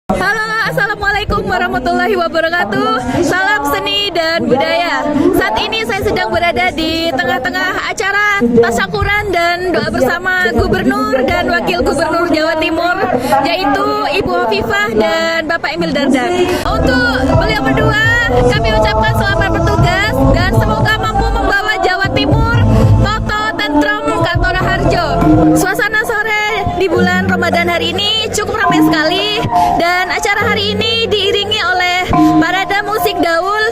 Halo, assalamualaikum warahmatullahi wabarakatuh. Salam seni dan budaya. Saat ini saya sedang berada di tengah-tengah acara tasyakuran dan doa bersama Gubernur dan Wakil Gubernur Jawa Timur, yaitu Ibu Hovifah dan Bapak Emil Dardak. Untuk beliau berdua, kami ucapkan selamat bertugas dan semoga mampu membawa Jawa Timur toto tentrem Katora Harjo. Suasana sore di bulan Ramadan hari ini cukup ramai sekali, dan acara hari ini diiringi oleh parade musik gaul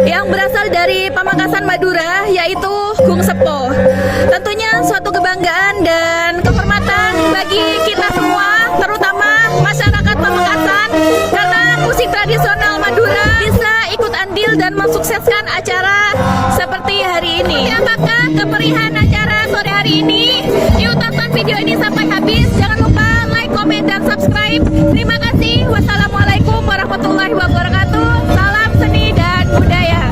yang berasal dari Pamekasan Madura, yaitu Gung Sepo. Tentunya suatu kebanggaan dan kehormatan bagi kita semua, terutama masyarakat Pamekasan, karena musik tradisional Madura bisa ikut andil dan mensukseskan acara seperti hari ini. Apakah kemeriahan acara sore hari ini? Yuk tonton video ini sampai habis. Jangan lupa like, komen, dan subscribe. Terima kasih. Wassalamualaikum warahmatullahi wabarakatuh. Salam seni dan budaya.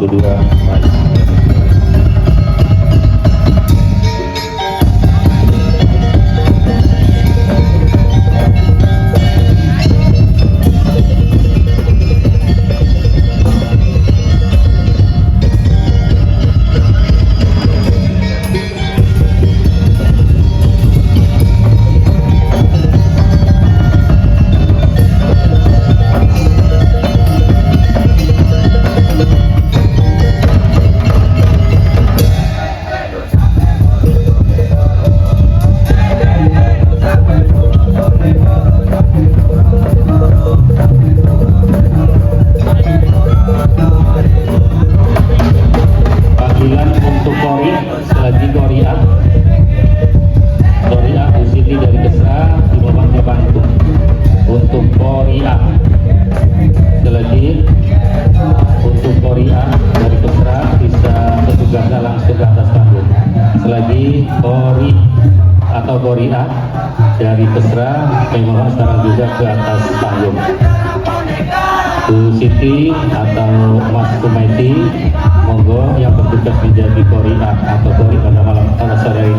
2022 maju. Korea dari Kesra memang sekarang juga ke atas panggung. Bu Siti atau Mas Kumaiti, monggo yang bertugas menjadi Korea atau Kori pada malam sore ini